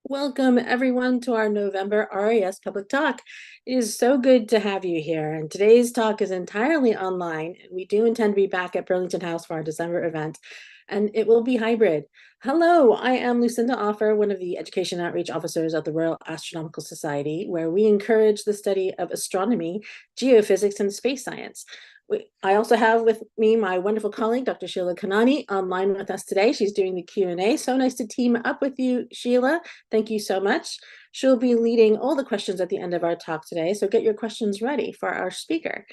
Welcome, everyone, to our November RAS Public Talk. It is so good to have you here. And today's talk is entirely online. We do intend to be back at Burlington House for our December event, and it will be hybrid. Hello, I am Lucinda Offer, one of the Education Outreach Officers at the Royal Astronomical Society, where we encourage the study of astronomy, geophysics, and space science. I also have with me my wonderful colleague, Dr. Sheila Kanani, online with us today. She's doing the Q&A. So nice to team up with you, Sheila. Thank you so much. She'll be leading all the questions at the end of our talk today. So get your questions ready for our speaker.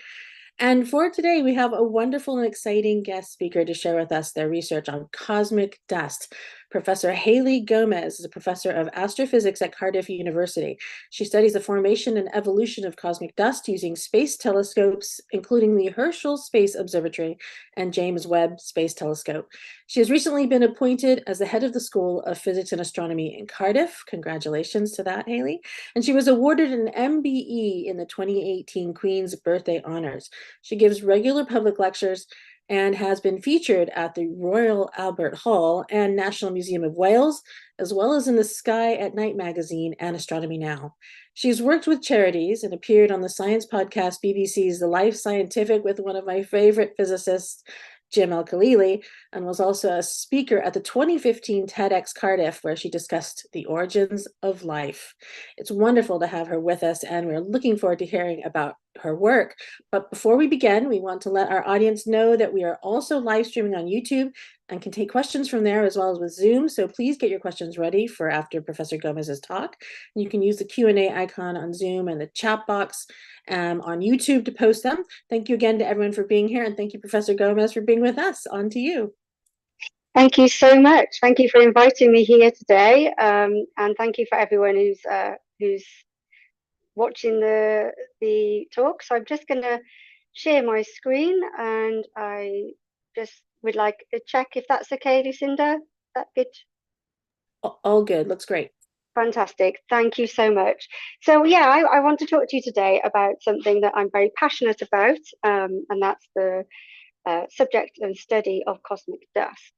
And for today, we have a wonderful and exciting guest speaker to share with us their research on cosmic dust. Professor Haley Gomez is a professor of astrophysics at Cardiff University. She studies the formation and evolution of cosmic dust using space telescopes, including the Herschel Space Observatory and James Webb Space Telescope. She has recently been appointed as the head of the School of Physics and Astronomy in Cardiff. Congratulations to that, Haley. And she was awarded an MBE in the 2018 Queen's Birthday Honors. She gives regular public lectures and has been featured at the Royal Albert Hall and National Museum of Wales, as well as in the Sky at Night magazine and Astronomy Now. She's worked with charities and appeared on the science podcast BBC's The Life Scientific with one of my favorite physicists, Jim Al-Khalili, and was also a speaker at the 2015 TEDx Cardiff, where she discussed the origins of life. It's wonderful to have her with us, and we're looking forward to hearing about her work. But before we begin, we want to let our audience know that we are also live streaming on YouTube and can take questions from there as well as with Zoom. So please get your questions ready for after Professor Gomez's talk. You can use the Q&A icon on Zoom and the chat box on YouTube to post them. Thank you again to everyone for being here, and thank you, Professor Gomez, for being with us. On to you. Thank you so much. Thank you for inviting me here today, and thank you for everyone who's watching the talk. So I'm just going to share my screen, and I just would like to check if that's okay, Lucinda. Is that good? All good. Looks great. Fantastic. Thank you so much. So yeah, I want to talk to you today about something that I'm very passionate about, and that's the subject and study of cosmic dust.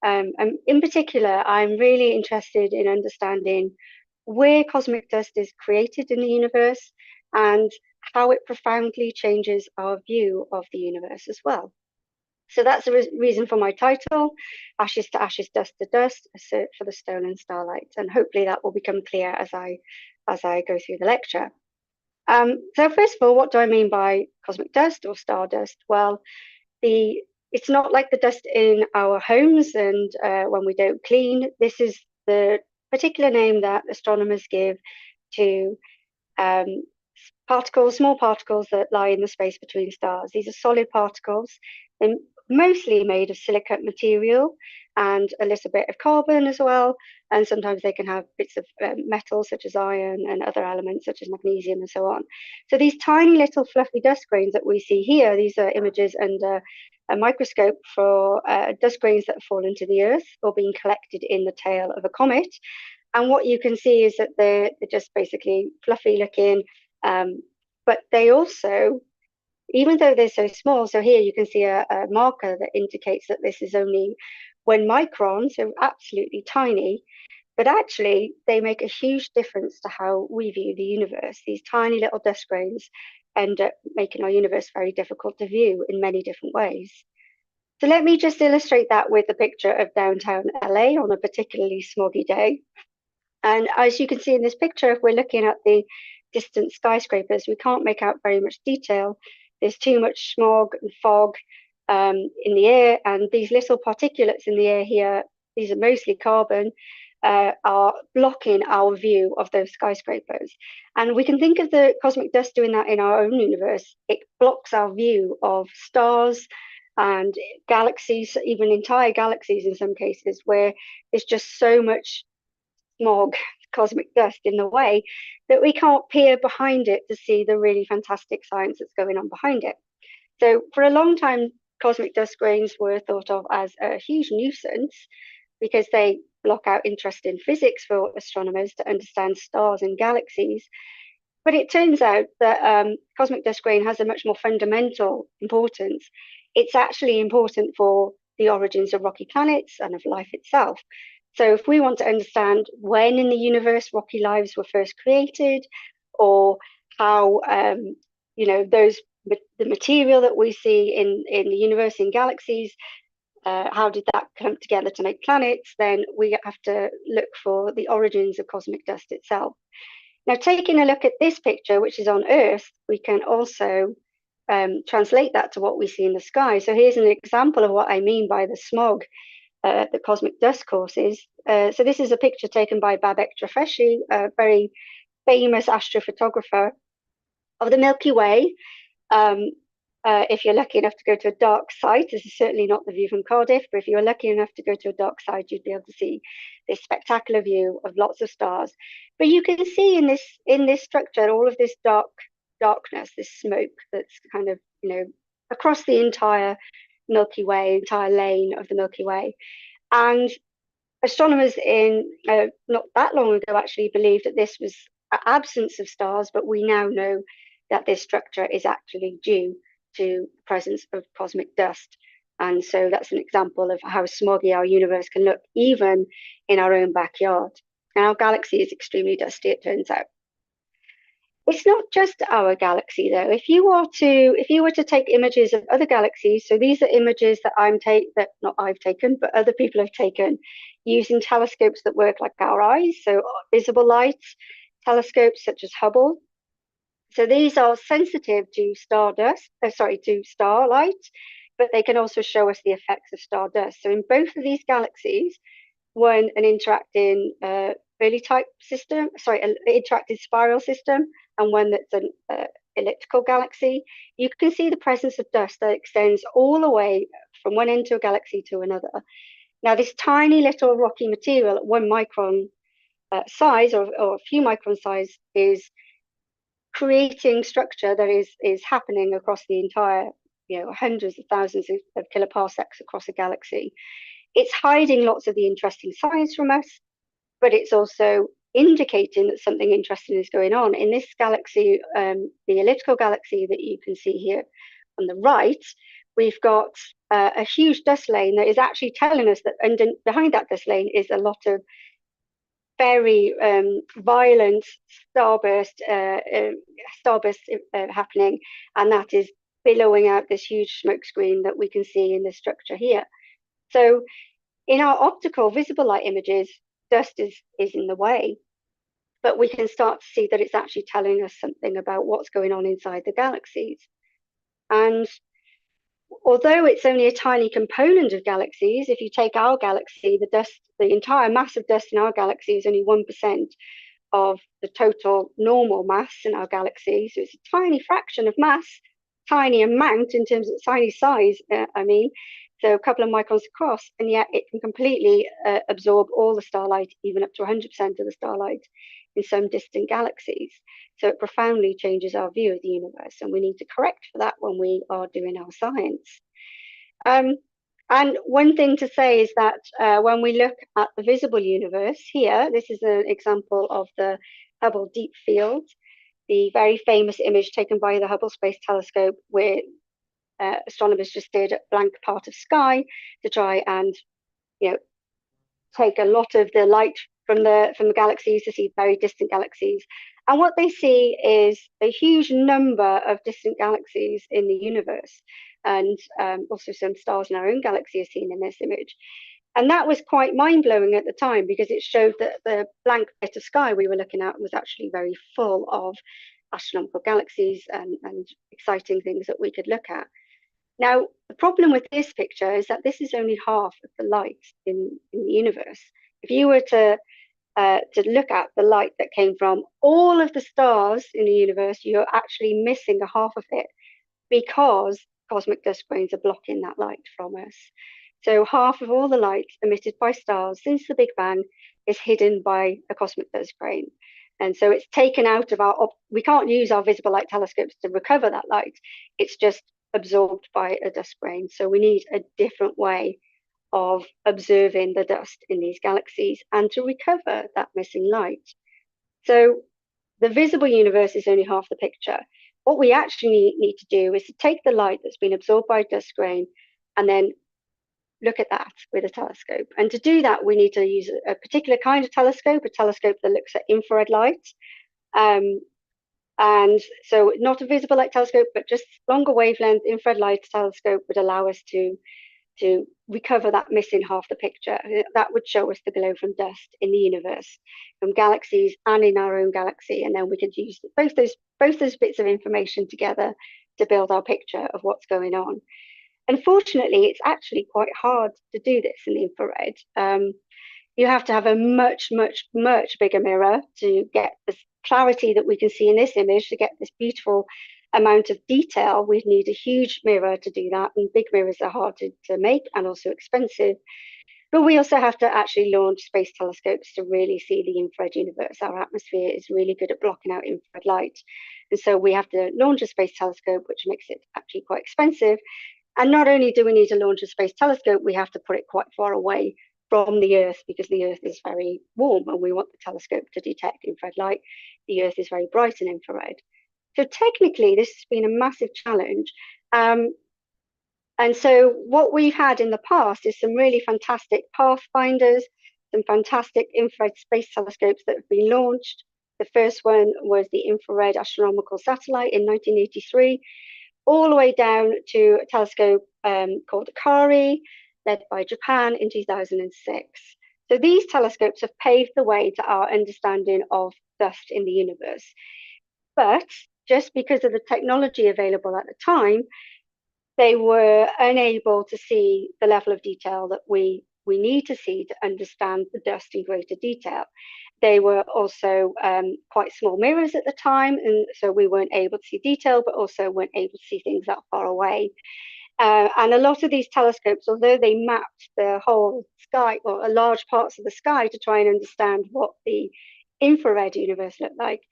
And in particular, I'm really interested in understanding where cosmic dust is created in the universe and how it profoundly changes our view of the universe as well. So that's the reason for my title, Ashes to Ashes, Dust to Dust, a search for the stolen starlight. And hopefully that will become clear as I go through the lecture. So first of all, what do I mean by cosmic dust or stardust? Well, it's not like the dust in our homes and when we don't clean. This is the particular name that astronomers give to small particles that lie in the space between stars. These are solid particles. They're mostly made of silicate material and a little bit of carbon as well. And sometimes they can have bits of metal such as iron and other elements such as magnesium and so on. So these tiny little fluffy dust grains that we see here, these are images under a microscope for dust grains that have fallen to the Earth or being collected in the tail of a comet. And what you can see is that they're just basically fluffy looking, but they also, even though they're so small, so here you can see a marker that indicates that this is only 1 micron, so absolutely tiny, but actually they make a huge difference to how we view the universe. These tiny little dust grains end up making our universe very difficult to view in many different ways. So let me just illustrate that with a picture of downtown LA on a particularly smoggy day. And as you can see in this picture, if we're looking at the distant skyscrapers, we can't make out very much detail. There's too much smog and fog in the air, and these little particulates in the air here, these are mostly carbon, are blocking our view of those skyscrapers. And we can think of the cosmic dust doing that in our own universe. It blocks our view of stars and galaxies, even entire galaxies in some cases, where there's just so much smog, cosmic dust in the way that we can't peer behind it to see the really fantastic science that's going on behind it. So for a long time, cosmic dust grains were thought of as a huge nuisance because they block out interest in physics for astronomers to understand stars and galaxies. But it turns out that cosmic dust grain has a much more fundamental importance. It's actually important for the origins of rocky planets and of life itself. So if we want to understand when in the universe rocky lives were first created, or how the material that we see in the universe in galaxies, how did that come together to make planets, then we have to look for the origins of cosmic dust itself. Now, taking a look at this picture, which is on Earth, we can also translate that to what we see in the sky. So here's an example of what I mean by the smog that cosmic dust causes. So this is a picture taken by Babak Drafeshi, a very famous astrophotographer of the Milky Way. Um, if you're lucky enough to go to a dark site, this is certainly not the view from Cardiff, but if you're lucky enough to go to a dark site, you'd be able to see this spectacular view of lots of stars. But you can see in this structure all of this darkness, this smoke that's kind of across the entire Milky Way, entire lane of the Milky Way. And astronomers in not that long ago actually believed that this was an absence of stars, but we now know that this structure is actually due to the presence of cosmic dust. And so that's an example of how smoggy our universe can look, even in our own backyard. And our galaxy is extremely dusty, it turns out. It's not just our galaxy, though. If you were to take images of other galaxies, so these are images that not I've taken, but other people have taken using telescopes that work like our eyes, so visible light telescopes such as Hubble. So these are sensitive to to starlight, but they can also show us the effects of stardust. So in both of these galaxies, one an interacting an interacting spiral system, and one that's an elliptical galaxy, you can see the presence of dust that extends all the way from one end of a galaxy to another. Now, this tiny little rocky material at 1 micron size, or a few micron size, is creating structure that is happening across the entire, hundreds of thousands of kiloparsecs across a galaxy. It's hiding lots of the interesting science from us, but it's also indicating that something interesting is going on. In this galaxy, the elliptical galaxy that you can see here on the right, we've got a huge dust lane that is actually telling us that behind that dust lane is a lot of very violent starburst happening, and that is billowing out this huge smoke screen that we can see in this structure here. So in our optical visible light images, dust is in the way, but we can start to see that it's actually telling us something about what's going on inside the galaxies. And although it's only a tiny component of galaxies, if you take our galaxy, the entire mass of dust in our galaxy is only 1% of the total normal mass in our galaxy. So it's a tiny fraction of mass, tiny amount in terms of tiny size, so a couple of microns across, and yet it can completely absorb all the starlight, even up to 100% of the starlight in some distant galaxies. So it profoundly changes our view of the universe, and we need to correct for that when we are doing our science. And one thing to say is that when we look at the visible universe here, this is an example of the Hubble Deep Field, the very famous image taken by the Hubble Space Telescope, where astronomers just did a blank part of sky to try and take a lot of the light from the galaxies to see very distant galaxies. And what they see is a huge number of distant galaxies in the universe, and also some stars in our own galaxy are seen in this image. And that was quite mind-blowing at the time, because it showed that the blank bit of sky we were looking at was actually very full of astronomical galaxies and exciting things that we could look at. Now, the problem with this picture is that this is only half of the light in the universe. If you were to look at the light that came from all of the stars in the universe, you're actually missing a half of it, because cosmic dust grains are blocking that light from us. So half of all the light emitted by stars since the Big Bang is hidden by a cosmic dust grain. And so it's taken out of we can't use our visible light telescopes to recover that light. It's just absorbed by a dust grain. So we need a different way of observing the dust in these galaxies and to recover that missing light. So the visible universe is only half the picture. What we actually need to do is to take the light that's been absorbed by a dust grain and then look at that with a telescope. And to do that, we need to use a particular kind of telescope, a telescope that looks at infrared light. Um, and so not a visible light telescope, but just longer wavelength infrared light telescope would allow us to recover that missing half the picture. That would show us the glow from dust in the universe, from galaxies and in our own galaxy. And then we could use both those bits of information together to build our picture of what's going on. Unfortunately, it's actually quite hard to do this in the infrared. You have to have a much, much, much bigger mirror to get the clarity that we can see in this image, to get this beautiful amount of detail. We need a huge mirror to do that, and big mirrors are hard to make and also expensive. But we also have to actually launch space telescopes to really see the infrared universe. Our atmosphere is really good at blocking out infrared light. And so we have to launch a space telescope, which makes it actually quite expensive. And not only do we need to launch a space telescope, we have to put it quite far away from the Earth because the Earth is very warm and we want the telescope to detect infrared light. The Earth is very bright in infrared. So technically, this has been a massive challenge. And so what we've had in the past is some really fantastic pathfinders, some fantastic infrared space telescopes that have been launched. The first one was the Infrared Astronomical Satellite in 1983, all the way down to a telescope called Akari, led by Japan in 2006. So these telescopes have paved the way to our understanding of dust in the universe. But just because of the technology available at the time, they were unable to see the level of detail that we need to see to understand the dust in greater detail. They were also quite small mirrors at the time, and so we weren't able to see detail, but also weren't able to see things that far away. And a lot of these telescopes, although they mapped the whole sky or large parts of the sky to try and understand what the infrared universe looked like,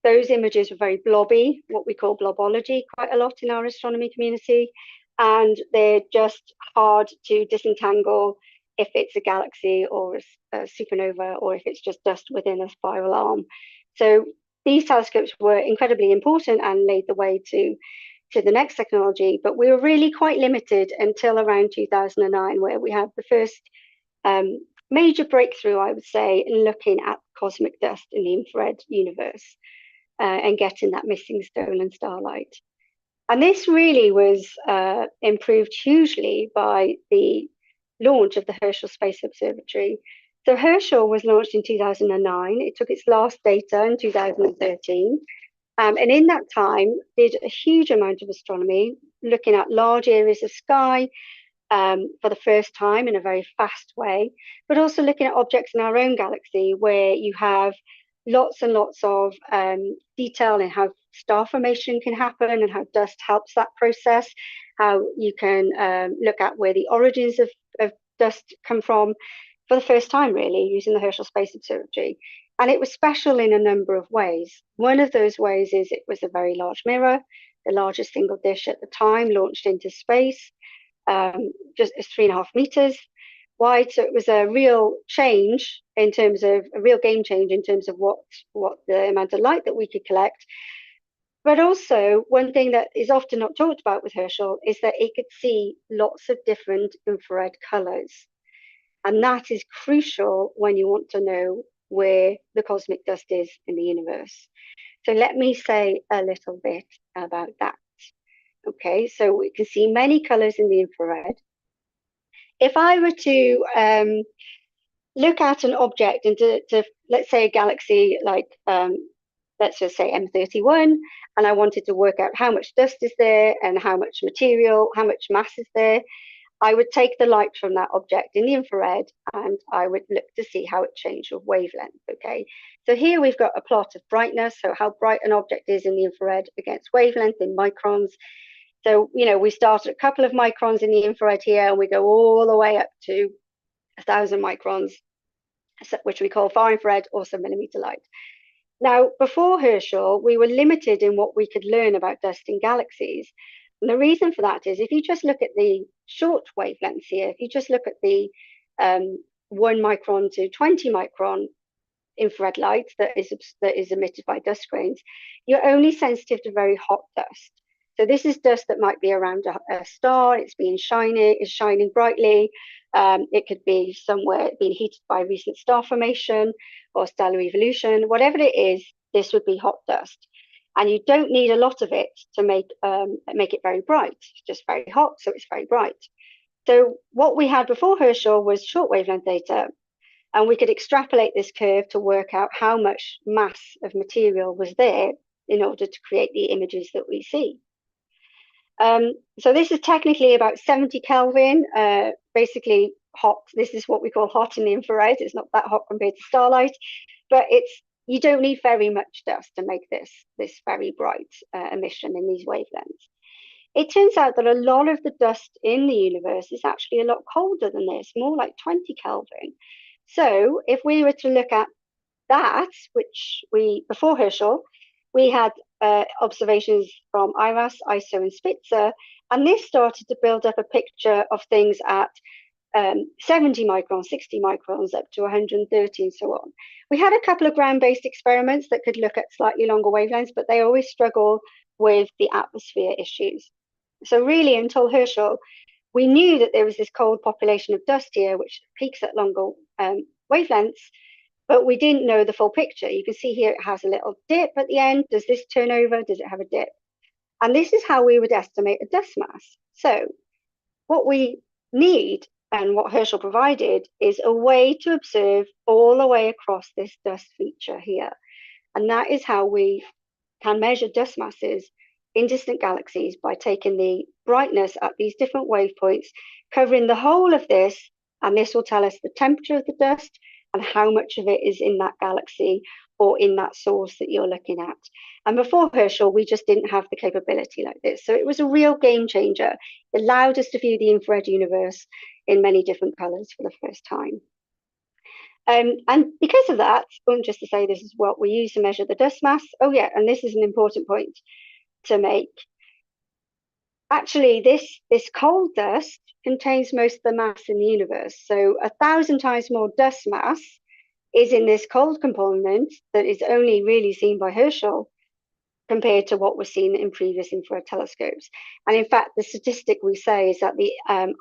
those images were very blobby, what we call blobology, quite a lot in our astronomy community. And they're just hard to disentangle if it's a galaxy or a supernova, or if it's just dust within a spiral arm. So these telescopes were incredibly important and laid the way to the next technology, but we were really quite limited until around 2009, where we had the first major breakthrough, I would say, in looking at cosmic dust in the infrared universe and getting that missing stolen starlight. And this really was improved hugely by the launch of the Herschel Space Observatory. So Herschel was launched in 2009. It took its last data in 2013. And in that time, did a huge amount of astronomy, looking at large areas of sky for the first time in a very fast way, but also looking at objects in our own galaxy where you have lots and lots of detail in how star formation can happen and how dust helps that process, how you can look at where the origins of dust come from for the first time, really, using the Herschel Space Observatory. And it was special in a number of ways. One of those ways is it was a very large mirror, the largest single dish at the time, launched into space, just 3.5 meters wide. So it was a real change in terms of a real game change in terms of what the amount of light that we could collect. But also, one thing that is often not talked about with Herschel is that it could see lots of different infrared colors. And that is crucial when you want to know where the cosmic dust is in the universe. So let me say a little bit about that. Okay, so we can see many colors in the infrared. If I were to look at an object and to let's say a galaxy like let's just say M31, and I wanted to work out how much dust is there and how much material, how much mass is there, I would take the light from that object in the infrared and I would look to see how it changed with wavelength. Okay, so here we've got a plot of brightness, so how bright an object is in the infrared against wavelength in microns. So, you know, we start at a couple of microns in the infrared here and we go all the way up to 1,000 microns, which we call far infrared or sub-millimeter light. Now, before Herschel, we were limited in what we could learn about dust in galaxies. And the reason for that is if you just look at the short wavelengths here, if you just look at the 1 micron to 20 micron infrared light that is emitted by dust grains, you're only sensitive to very hot dust. So this is dust that might be around a star. It's shining brightly. It could be somewhere being heated by recent star formation or stellar evolution. Whatever it is, this would be hot dust. And you don't need a lot of it to make it very bright. It's just very hot, so it's very bright. So what we had before Herschel was short wavelength data, and we could extrapolate this curve to work out how much mass of material was there in order to create the images that we see. So this is technically about 70 Kelvin, basically hot. This is what we call hot in the infrared. It's not that hot compared to starlight, but you don't need very much dust to make this very bright emission in these wavelengths. It turns out that a lot of the dust in the universe is actually a lot colder than this, more like 20 Kelvin. So if we were to look at that, before Herschel, we had observations from IRAS, ISO, and Spitzer, and this started to build up a picture of things at 70 microns, 60 microns, up to 130, and so on. We had a couple of ground-based experiments that could look at slightly longer wavelengths, but they always struggle with the atmosphere issues. So really, until Herschel, we knew that there was this cold population of dust here, which peaks at longer wavelengths, but we didn't know the full picture. You can see here it has a little dip at the end. Does this turn over? Does it have a dip? And this is how we would estimate a dust mass. So what we need, and what Herschel provided, is a way to observe all the way across this dust feature here. And that is how we can measure dust masses in distant galaxies, by taking the brightness at these different wave points, covering the whole of this, and this will tell us the temperature of the dust and how much of it is in that galaxy or in that source that you're looking at. And before Herschel, we just didn't have the capability like this. So it was a real game changer. It allowed us to view the infrared universe in many different colors for the first time. And because of that, just to say this is what we use to measure the dust mass. Oh yeah, and this is an important point to make. Actually, this cold dust contains most of the mass in the universe. So 1,000 times more dust mass is in this cold component that is only really seen by Herschel compared to what was seen in previous infrared telescopes. And in fact, the statistic we say is that the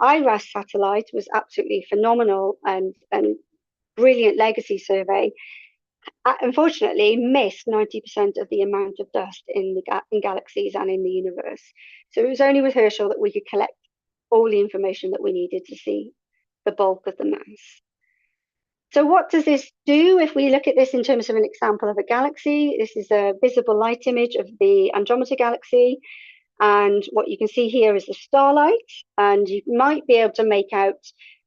IRAS satellite was absolutely phenomenal and brilliant legacy survey, unfortunately missed 90% of the amount of dust in galaxies and in the universe. So it was only with Herschel that we could collect all the information that we needed to see the bulk of the mass. So what does this do if we look at this in terms of an example of a galaxy? This is a visible light image of the Andromeda galaxy. And what you can see here is the starlight. And you might be able to make out,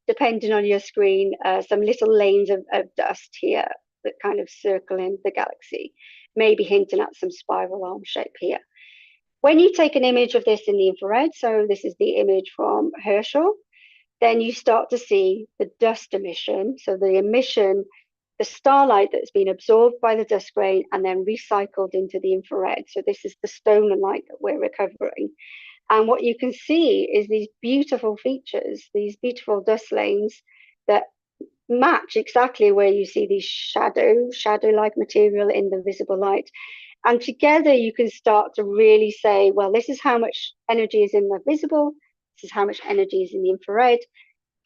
depending on your screen, some little lanes of dust here that kind of circle in the galaxy, maybe hinting at some spiral arm shape here. When you take an image of this in the infrared, so this is the image from Herschel, then you start to see the dust emission. So the emission, the starlight that's been absorbed by the dust grain and then recycled into the infrared. So this is the stolen light that we're recovering. And what you can see is these beautiful features, these beautiful dust lanes that match exactly where you see these shadow-like material in the visible light. And together you can start to really say, well, this is how much energy is in the visible, this is how much energy is in the infrared,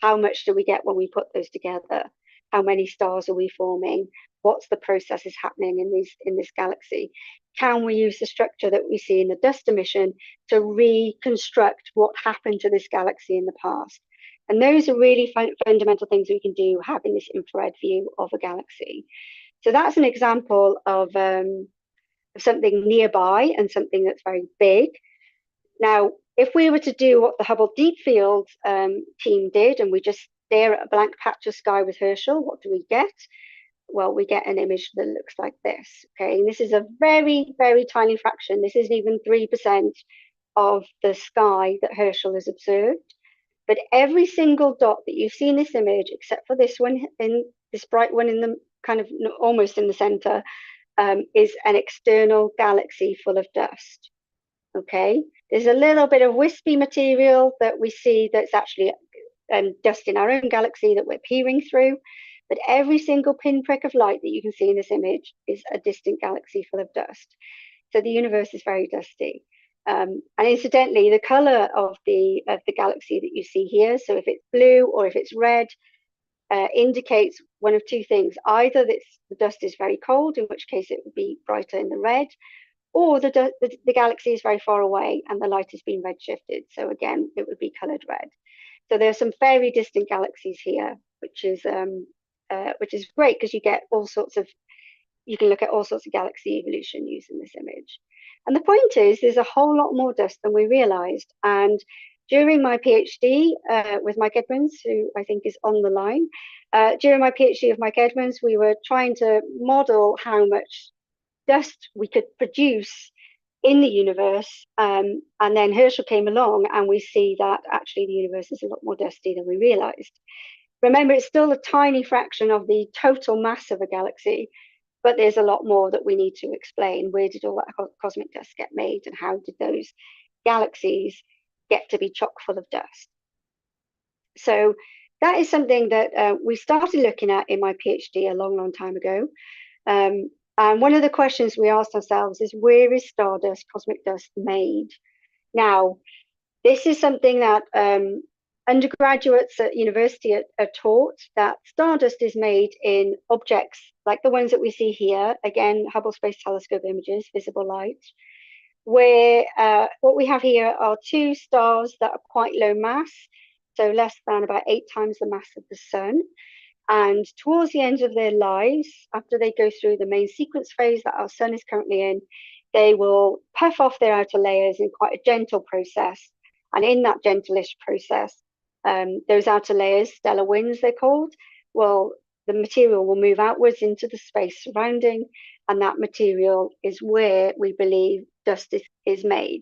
how much do we get when we put those together? How many stars are we forming? What's the processes happening in this galaxy? Can we use the structure that we see in the dust emission to reconstruct what happened to this galaxy in the past? And those are really fundamental things we can do having this infrared view of a galaxy. So that's an example of something nearby and something that's very big. Now, if we were to do what the Hubble Deep Field team did, and we just stare at a blank patch of sky with Herschel, what do we get? Well, we get an image that looks like this. Okay, and this is a very, very tiny fraction. This isn't even 3% of the sky that Herschel has observed. But every single dot that you see in this image, except for this one, in this bright one in the kind of almost in the center, is an external galaxy full of dust. Okay, there's a little bit of wispy material that we see that's actually dust in our own galaxy that we're peering through. But every single pinprick of light that you can see in this image is a distant galaxy full of dust. So the universe is very dusty. And incidentally, the color of the galaxy that you see here, so if it's blue or if it's red, indicates one of two things: either that the dust is very cold, in which case it would be brighter in the red, or the galaxy is very far away and the light has been redshifted. So again, it would be colored red. So there are some very distant galaxies here, which is great because you get all sorts of you can look at all sorts of galaxy evolution using this image. And the point is, there's a whole lot more dust than we realized. And during my PhD with Mike Edmonds, who I think is on the line, during my PhD with Mike Edmonds, we were trying to model how much dust we could produce in the universe. And then Herschel came along, and we see that actually the universe is a lot more dusty than we realized. Remember, it's still a tiny fraction of the total mass of a galaxy, but there's a lot more that we need to explain. Where did all that cosmic dust get made, and how did those galaxies get to be chock full of dust? So that is something that we started looking at in my PhD a long, long time ago. And one of the questions we asked ourselves is, where is stardust, cosmic dust, made? Now, this is something that undergraduates at university are taught, that stardust is made in objects like the ones that we see here, again, Hubble Space Telescope images, visible light, where what we have here are two stars that are quite low mass, so less than about 8 times the mass of the sun. And towards the end of their lives, after they go through the main sequence phase that our sun is currently in, they will puff off their outer layers in quite a gentle process. And in that gentleish process, those outer layers, stellar winds they're called, well, the material will move outwards into the space surrounding, and that material is where we believe dust is made.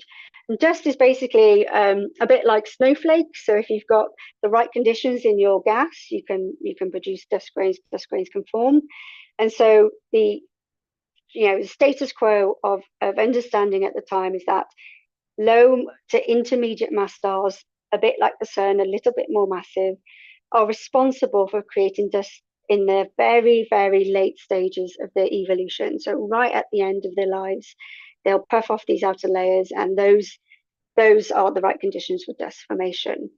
And dust is basically a bit like snowflakes. So if you've got the right conditions in your gas, you can produce dust grains. Dust grains can form, and so the status quo of understanding at the time is that low to intermediate mass stars, a bit like the sun, a little bit more massive, are responsible for creating dust in the very, very late stages of their evolution. So right at the end of their lives, they'll puff off these outer layers, and those are the right conditions for dust formation.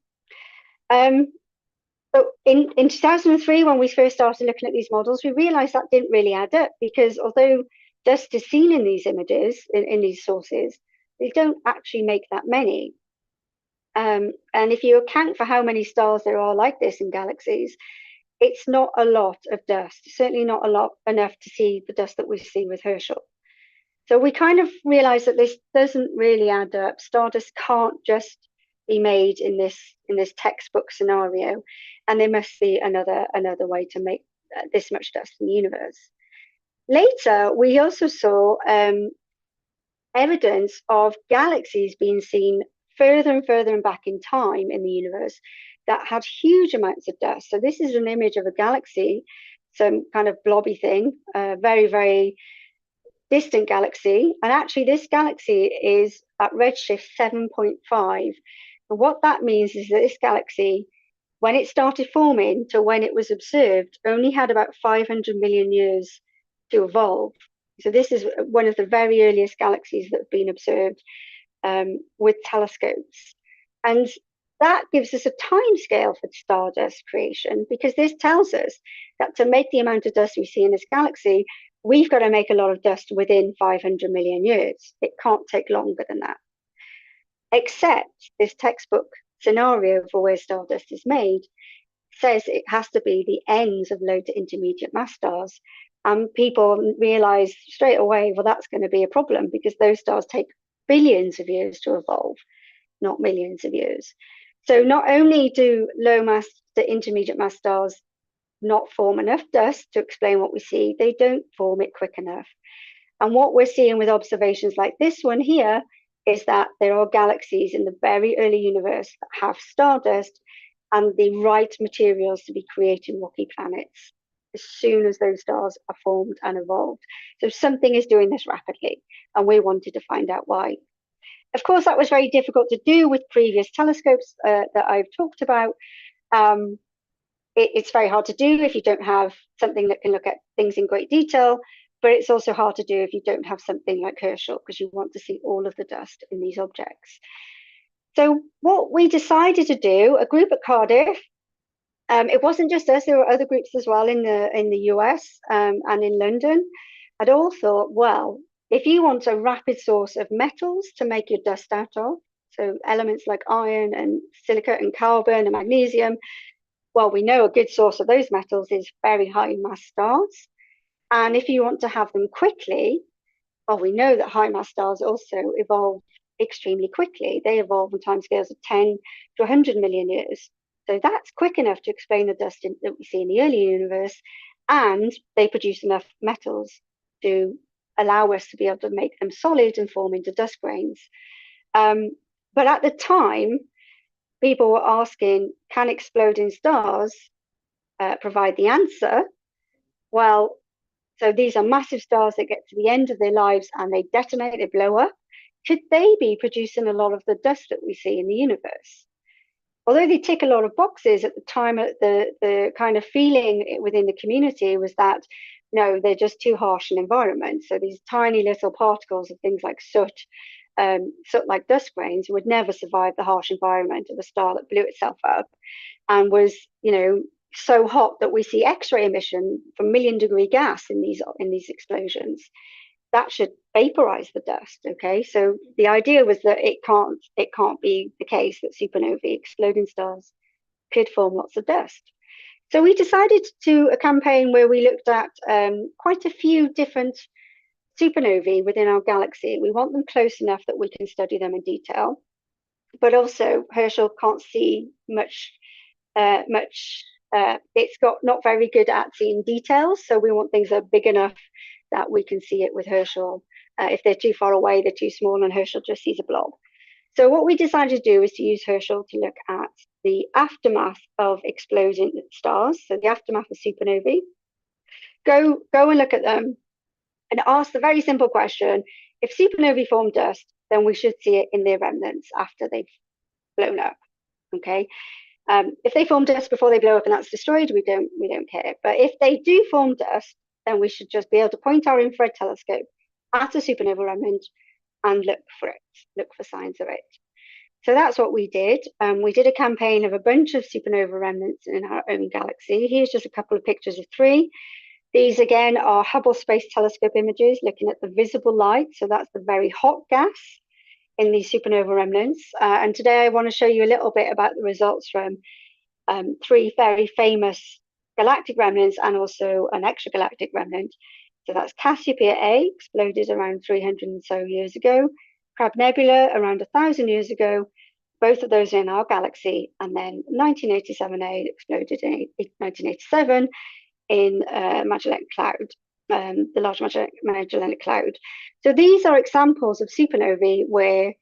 So in 2003, when we first started looking at these models, we realized that didn't really add up, because although dust is seen in these images, in these sources, they don't actually make that many. And if you account for how many stars there are like this in galaxies, it's not a lot of dust, certainly not enough to see the dust that we see with Herschel. So we kind of realized that this doesn't really add up. Stardust can't just be made in this textbook scenario, and there must be another way to make this much dust in the universe. Later, we also saw evidence of galaxies being seen further and further back in time in the universe that had huge amounts of dust. So this is an image of a galaxy, some kind of blobby thing, very, very distant galaxy. And actually, this galaxy is at redshift 7.5. And what that means is that this galaxy, when it started forming to when it was observed, only had about 500 million years to evolve. So this is one of the very earliest galaxies that have been observed with telescopes. And that gives us a time scale for stardust creation, because this tells us that to make the amount of dust we see in this galaxy, we've got to make a lot of dust within 500 million years. It can't take longer than that. Except this textbook scenario for where stardust is made says it has to be the ends of low to intermediate mass stars. And people realize straight away, well, that's going to be a problem, because those stars take billions of years to evolve, not millions of years. So not only do low mass to intermediate mass stars not form enough dust to explain what we see, they don't form it quick enough. And what we're seeing with observations like this one here is that there are galaxies in the very early universe that have stardust and the right materials to be creating rocky planets as soon as those stars are formed and evolved. So something is doing this rapidly, and we wanted to find out why. Of course, that was very difficult to do with previous telescopes that I've talked about. It's very hard to do if you don't have something that can look at things in great detail. but it's also hard to do if you don't have something like Herschel, because you want to see all of the dust in these objects. So what we decided to do, a group at Cardiff, it wasn't just us, there were other groups as well in the US and in London, had all thought, well, if you want a rapid source of metals to make your dust out of, so elements like iron and silicate and carbon and magnesium, well, we know a good source of those metals is very high mass stars. And if you want to have them quickly, well, we know that high mass stars also evolve extremely quickly. They evolve on timescales of 10 to 100 million years. So that's quick enough to explain the dust that we see in the early universe, and they produce enough metals to allow us to be able to make them solid and form into dust grains. But at the time, people were asking, can exploding stars provide the answer? Well, so these are massive stars that get to the end of their lives and they detonate, they blow up. Could they be producing a lot of the dust that we see in the universe? Although they tick a lot of boxes at the time, the kind of feeling within the community was that no, they're just too harsh an environment. So these tiny little particles of things like soot-like dust grains would never survive the harsh environment of a star that blew itself up and was, so hot that we see X-ray emission from million-degree gas in these explosions. That should vaporize the dust. Okay, so the idea was that it can't be the case that supernovae, exploding stars, could form lots of dust. So we decided to do a campaign where we looked at quite a few different supernovae within our galaxy. We want them close enough that we can study them in detail, but also Herschel can't see much. It's got not very good at seeing details, so we want things that are big enough that we can see it with Herschel. If they're too far away, they're too small, and Herschel just sees a blob. So what we decided to do is to use Herschel to look at the aftermath of exploding stars, so the aftermath of supernovae. Go and look at them and ask the very simple question: if supernovae form dust, then we should see it in their remnants after they've blown up. Okay. If they form dust before they blow up and that's destroyed, we don't care. But if they do form dust, then we should just be able to point our infrared telescope at a supernova remnant and look for it, look for signs of it. So that's what we did. We did a campaign of a bunch of supernova remnants in our own galaxy. Here's just a couple of pictures of 3. These again are Hubble Space Telescope images looking at the visible light. So that's the very hot gas in these supernova remnants. And today I want to show you a little bit about the results from 3 very famous galactic remnants and also an extragalactic remnant. So that's Cassiopeia A, exploded around 300 and so years ago, Crab Nebula around 1,000 years ago, both of those in our galaxy, and then 1987A exploded in 1987 in Magellanic Cloud, the Large Magellanic Cloud. So these are examples of supernovae where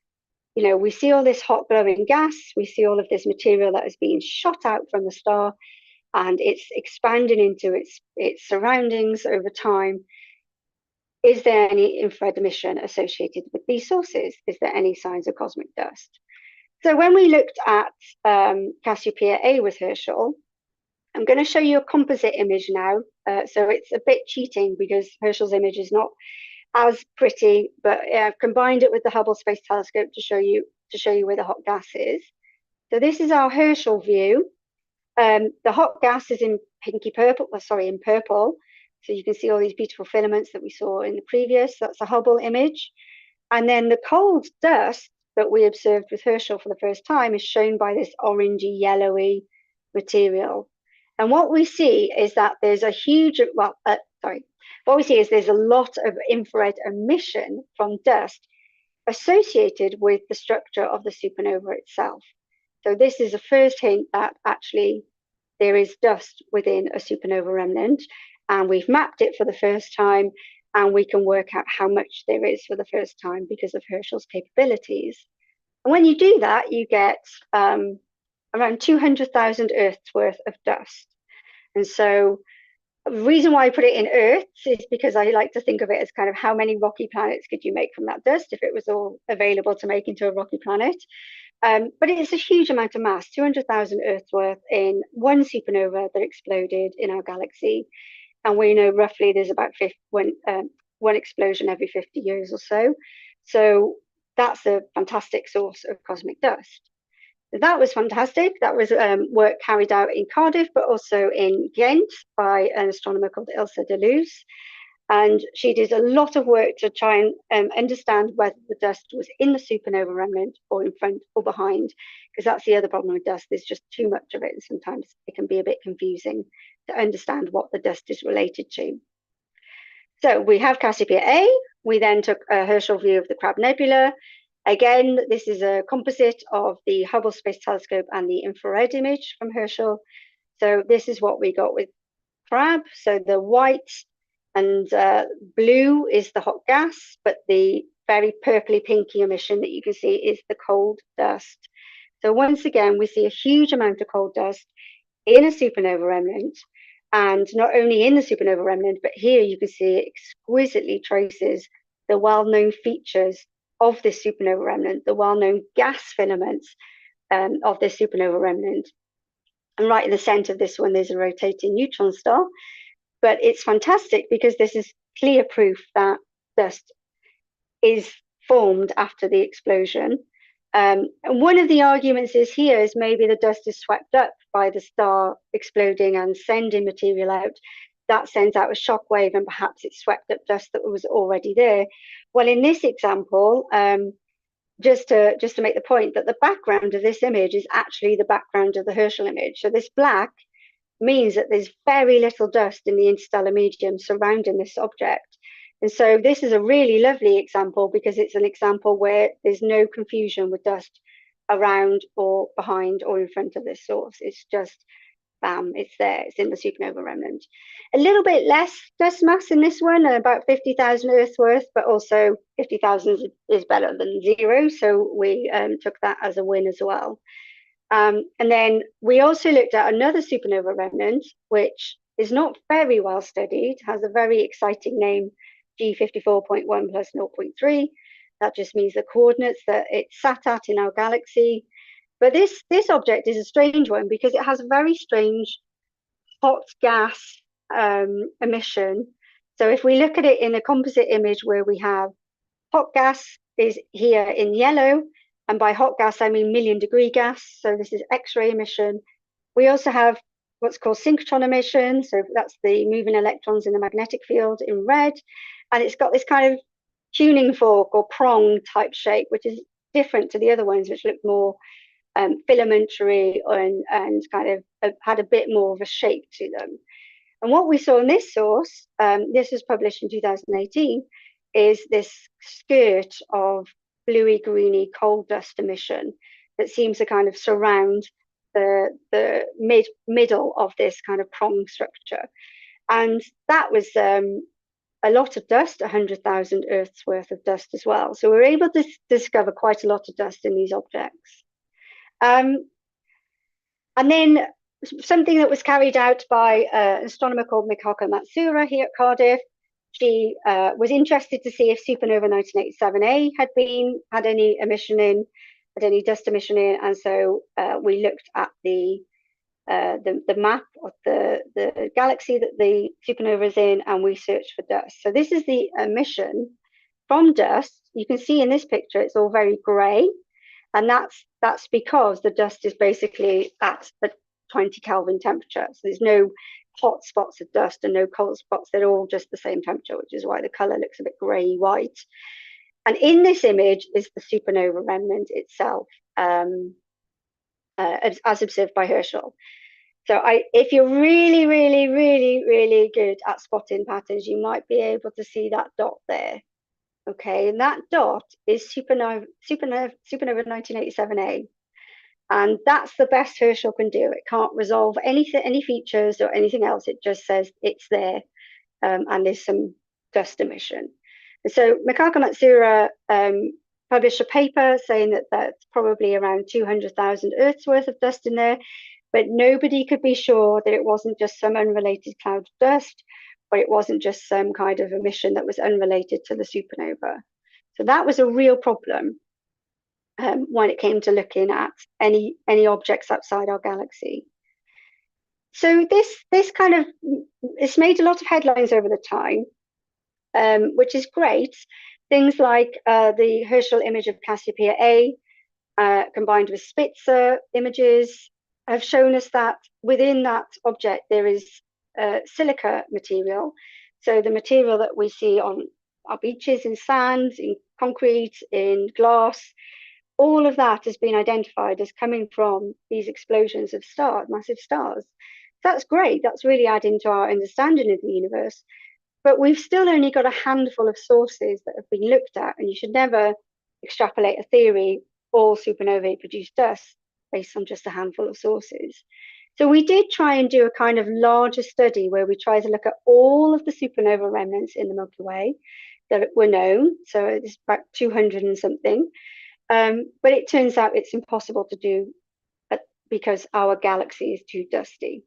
we see all this hot glowing gas, we see all of this material that is being shot out from the star, and it's expanding into its surroundings over time. Is there any infrared emission associated with these sources? Is there any signs of cosmic dust? So when we looked at Cassiopeia A with Herschel, I'm going to show you a composite image now. So it's a bit cheating because Herschel's image is not as pretty, but I've combined it with the Hubble Space Telescope to show you where the hot gas is. So this is our Herschel view. The hot gas is in in purple. So you can see all these beautiful filaments that we saw in the previous. That's a Hubble image. And then the cold dust that we observed with Herschel for the first time is shown by this orangey, yellowy material. And what we see is that there's a huge, what we see is there's a lot of infrared emission from dust associated with the structure of the supernova itself. So this is a first hint that actually there is dust within a supernova remnant, and we've mapped it for the first time, and we can work out how much there is for the first time because of Herschel's capabilities. And when you do that, you get around 200,000 Earths worth of dust. And so the reason why I put it in Earths is because I like to think of it as kind of how many rocky planets could you make from that dust if it was all available to make into a rocky planet. But it's a huge amount of mass, 200,000 Earths worth in one supernova that exploded in our galaxy. and we know roughly there's about one explosion every 50 years or so. So that's a fantastic source of cosmic dust. That was fantastic. That was work carried out in Cardiff, but also in Ghent by an astronomer called Ilse de Luz. And she did a lot of work to try and understand whether the dust was in the supernova remnant or in front or behind, because that's the other problem with dust. There's just too much of it, and sometimes it can be a bit confusing to understand what the dust is related to. So we have Cassiopeia A. We then took a Herschel view of the Crab Nebula. Again, this is a composite of the Hubble Space Telescope and the infrared image from Herschel. So this is what we got with Crab. So the white and blue is the hot gas, but the very purpley pinky emission that you can see is the cold dust. So once again, we see a huge amount of cold dust in a supernova remnant, and not only in the supernova remnant, but here you can see it exquisitely traces the well-known features of this supernova remnant, the well-known gas filaments of this supernova remnant. And right in the center of this one, there's a rotating neutron star. But it's fantastic because this is clear proof that dust is formed after the explosion. And one of the arguments is here is maybe the dust is swept up by the star exploding and sending material out. That sends out a shock wave, and perhaps it swept up dust that was already there. Well, in this example, just to make the point that the background of this image is actually the background of the Herschel image. So this black means that there's very little dust in the interstellar medium surrounding this object. And so this is a really lovely example because it's an example where there's no confusion with dust around or behind or in front of this source. It's just, bam, it's there. It's in the supernova remnant. A little bit less dust mass in this one, about 50,000 Earth's worth, but also 50,000 is better than zero. So we took that as a win as well. And then we also looked at another supernova remnant, which is not very well studied, has a very exciting name, G54.1 plus 0.3. That just means the coordinates that it sat at in our galaxy. But this object is a strange one because it has a very strange hot gas emission. So if we look at it in a composite image where we have hot gas is here in yellow, and by hot gas, I mean million-degree gas. So this is X-ray emission. We also have what's called synchrotron emission. So that's the moving electrons in the magnetic field in red. And it's got this kind of tuning fork or prong type shape, which is different to the other ones, which look more filamentary and kind of had a bit more of a shape to them. And what we saw in this source, this was published in 2018, is this skirt of bluey greeny coal dust emission that seems to kind of surround the middle of this kind of prong structure. And that was a lot of dust, 100,000 Earth's worth of dust as well. So we were able to discover quite a lot of dust in these objects. And then something that was carried out by an astronomer called Mikako Matsuura here at Cardiff. She was interested to see if supernova 1987A had any emission in, had any dust emission in, and so we looked at the map of the galaxy that the supernova is in, and we searched for dust. So this is the emission from dust. You can see in this picture it's all very grey, and that's because the dust is basically at a 20 Kelvin temperature. So there's no hot spots of dust and no cold spots. They're all just the same temperature, which is why the color looks a bit grey white. And in this image is the supernova remnant itself, as observed by Herschel. So if you're really, really, really, really good at spotting patterns, you might be able to see that dot there. Okay, and that dot is supernova 1987A. And that's the best Herschel can do. It can't resolve any features or anything else. It just says it's there, and there's some dust emission. And so Mikako Matsuura published a paper saying that that's probably around 200,000 Earth's worth of dust in there, but nobody could be sure that it wasn't just some unrelated cloud of dust, or it wasn't just some kind of emission that was unrelated to the supernova. So that was a real problem. When it came to looking at any objects outside our galaxy. So this kind of it's made a lot of headlines over the time, which is great. Things like the Herschel image of Cassiopeia A, combined with Spitzer images, have shown us that within that object there is silica material. So the material that we see on our beaches, in sand, in concrete, in glass, all of that has been identified as coming from these explosions of stars, massive stars. That's great. That's really adding to our understanding of the universe. But we've still only got a handful of sources that have been looked at, and you should never extrapolate a theory, all supernovae produce dust, based on just a handful of sources. So we did try and do a kind of larger study where we tried to look at all of the supernova remnants in the Milky Way that were known. So it's about 200 and something. But it turns out it's impossible to do because our galaxy is too dusty.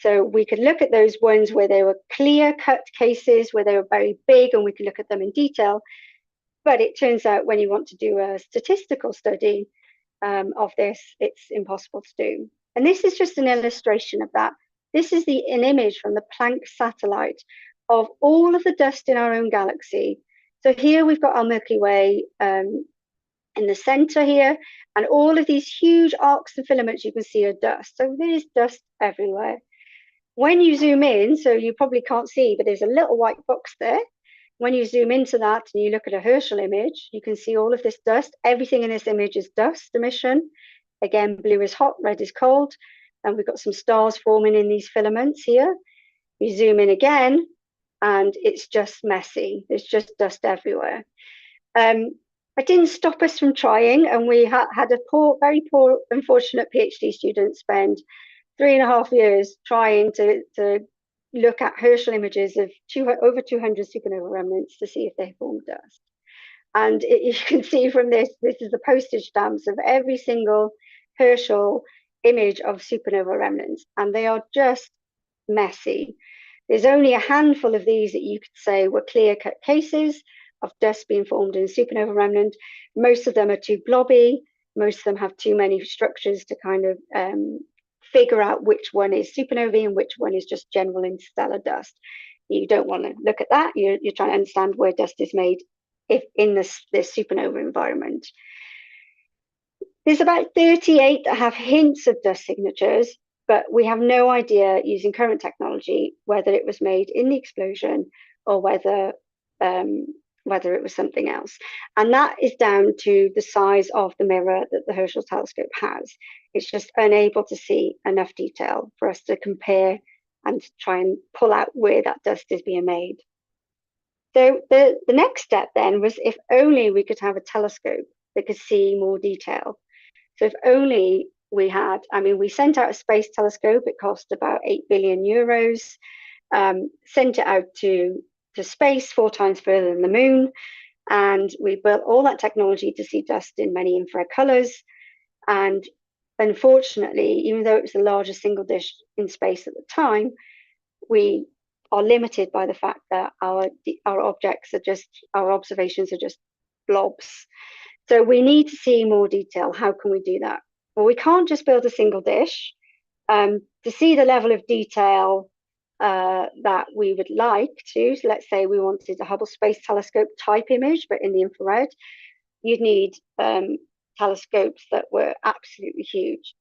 So we could look at those ones where they were clear-cut cases, where they were very big, and we could look at them in detail. But it turns out when you want to do a statistical study of this, it's impossible to do. And this is just an illustration of that. This is an image from the Planck satellite of all of the dust in our own galaxy. So here we've got our Milky Way in the center here, and all of these huge arcs and filaments you can see are dust. So there's dust everywhere. When you zoom in, so you probably can't see, but there's a little white box there. When you zoom into that and you look at a Herschel image, you can see all of this dust. Everything in this image is dust emission. Again, blue is hot, red is cold. And we've got some stars forming in these filaments here. You zoom in again, and it's just messy. There's just dust everywhere. It didn't stop us from trying, and we had a very poor, unfortunate PhD student spend 3.5 years trying to look at Herschel images of over 200 supernova remnants to see if they formed dust. And you can see from this is the postage stamps of every single Herschel image of supernova remnants, and they are just messy. There's only a handful of these that you could say were clear-cut cases of dust being formed in a supernova remnant. Most of them are too blobby. Most of them have too many structures to kind of figure out which one is supernovae and which one is just general interstellar dust. You don't want to look at that. You're trying to understand where dust is made if in this supernova environment. There's about 38 that have hints of dust signatures, but we have no idea using current technology whether it was made in the explosion or whether it was something else. And that is down to the size of the mirror that the Herschel telescope has. It's just unable to see enough detail for us to compare and try and pull out where that dust is being made. So the next step then was if only we could have a telescope that could see more detail. So if only we had, we sent out a space telescope, it cost about 8 billion euros, sent it out to space 4 times further than the moon, and we built all that technology to see dust in many infrared colors. And unfortunately, even though it was the largest single dish in space at the time, we are limited by the fact that our observations are just blobs. So we need to see more detail. How can we do that? Well, we can't just build a single dish. To see the level of detail that we would like to, so let's say we wanted a Hubble Space Telescope type image, but in the infrared, you'd need telescopes that were absolutely huge.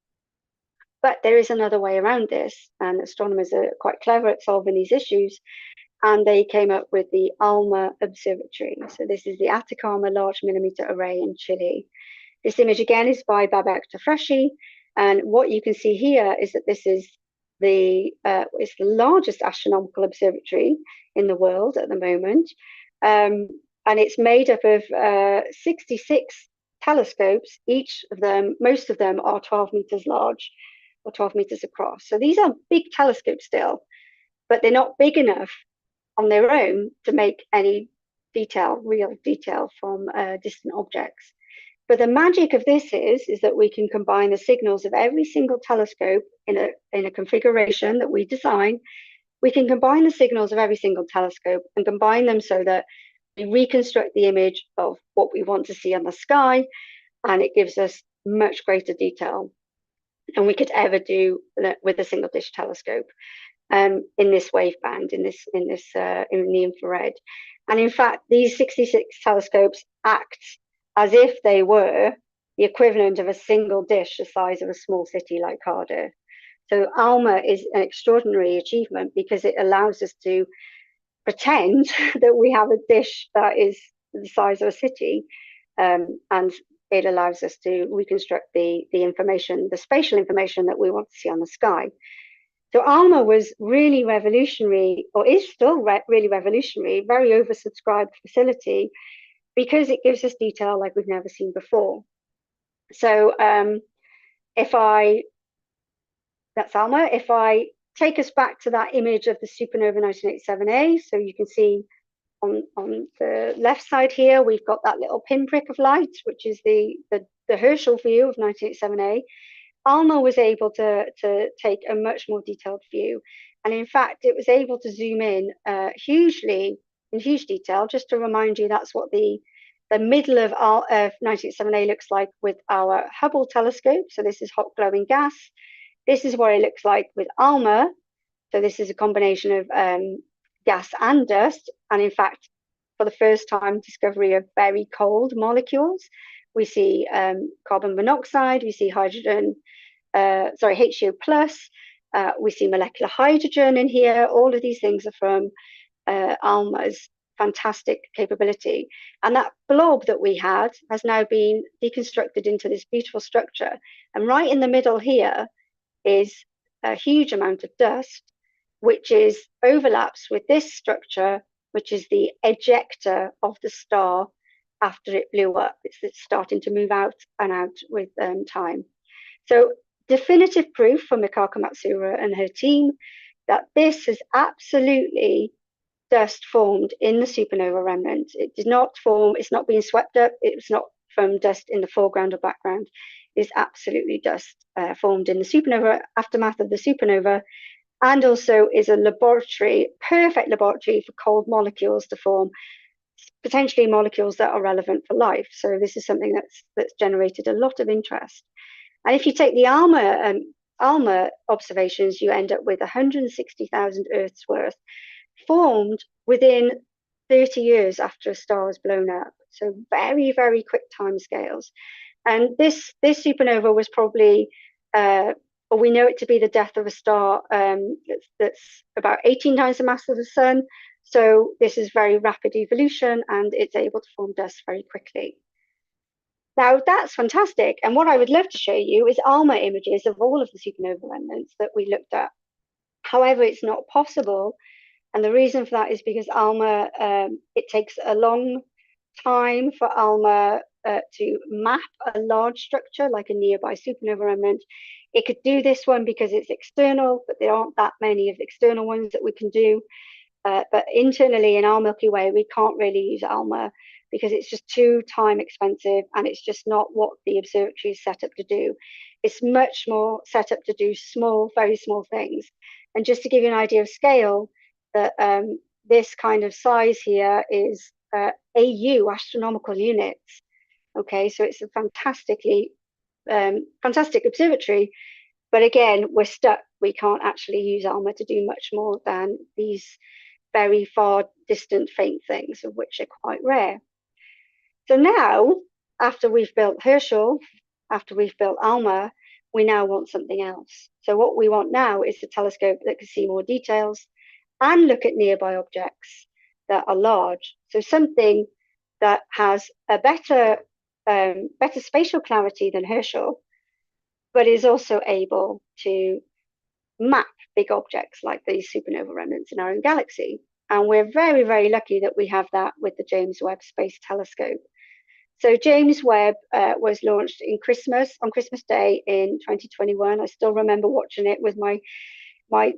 But there is another way around this, and astronomers are quite clever at solving these issues, and they came up with the ALMA Observatory. So this is the Atacama Large Millimeter Array in Chile. This image again is by Babak Tafrashi, and what you can see here is that this is it's the largest astronomical observatory in the world at the moment, and it's made up of 66 telescopes. Most of them are 12 meters large or 12 meters across. So these are big telescopes still, but they're not big enough on their own to make any real detail from distant objects. But the magic of this is that we can combine the signals of every single telescope in a configuration that we design. We can combine the signals of every single telescope and combine them so that we reconstruct the image of what we want to see on the sky, and it gives us much greater detail. than we could ever do with a single dish telescope in this wave band, in the infrared. And in fact, these 66 telescopes act as if they were the equivalent of a single dish the size of a small city like Cardiff. So ALMA is an extraordinary achievement because it allows us to pretend that we have a dish that is the size of a city, and it allows us to reconstruct the information, the spatial information that we want to see on the sky. So ALMA was really revolutionary, or is still really revolutionary, very oversubscribed facility, because it gives us detail like we've never seen before. So if I, that's ALMA, if I take us back to that image of the supernova 1987A, so you can see on the left side here, we've got that little pinprick of light, which is the Herschel view of 1987A. ALMA was able to take a much more detailed view. And in fact, it was able to zoom in hugely, in huge detail. Just to remind you, that's what the middle of 1987A looks like with our Hubble telescope. So this is hot glowing gas. This is what it looks like with ALMA. So this is a combination of gas and dust. And in fact, for the first time, discovery of very cold molecules. We see carbon monoxide, we see hydrogen, HCO plus, we see molecular hydrogen in here. All of these things are from ALMA's fantastic capability. And that blob that we had has now been deconstructed into this beautiful structure. And right in the middle here is a huge amount of dust, which overlaps with this structure, which is the ejector of the star after it blew up. It's starting to move out and out with time. So definitive proof from Mikako Matsura and her team that this is absolutely dust formed in the supernova remnant. It did not form, it's not being swept up, it's not from dust in the foreground or background. It's absolutely dust formed in the supernova, aftermath of the supernova, and also is a laboratory, perfect laboratory for cold molecules to form, potentially molecules that are relevant for life. So this is something that's generated a lot of interest. And if you take the ALMA observations, you end up with 160,000 Earths worth formed within 30 years after a star was blown up. So very, very quick timescales. And this supernova was probably, or we know it to be the death of a star that's about 18 times the mass of the sun. So this is very rapid evolution, and it's able to form dust very quickly. Now that's fantastic. And what I would love to show you is ALMA images of all of the supernova remnants that we looked at. However, it's not possible. And the reason for that is because ALMA, it takes a long time for ALMA to map a large structure like a nearby supernova remnant. It could do this one because it's external, but there aren't that many of the external ones that we can do. But internally in our Milky Way, we can't really use ALMA because it's just too time expensive, and it's just not what the observatory is set up to do. It's much more set up to do small, very small things. And just to give you an idea of scale, that this kind of size here is AU, astronomical units. Okay, so it's a fantastic observatory. But again, we're stuck. We can't actually use ALMA to do much more than these very far distant faint things, of which are quite rare. So now, after we've built Herschel, after we've built ALMA, we now want something else. So what we want now is a telescope that can see more details and look at nearby objects that are large. So something that has a better spatial clarity than Herschel, but is also able to map big objects like these supernova remnants in our own galaxy. And we're very, very lucky that we have that with the James Webb Space Telescope. So James Webb was launched on Christmas Day in 2021. I still remember watching it with my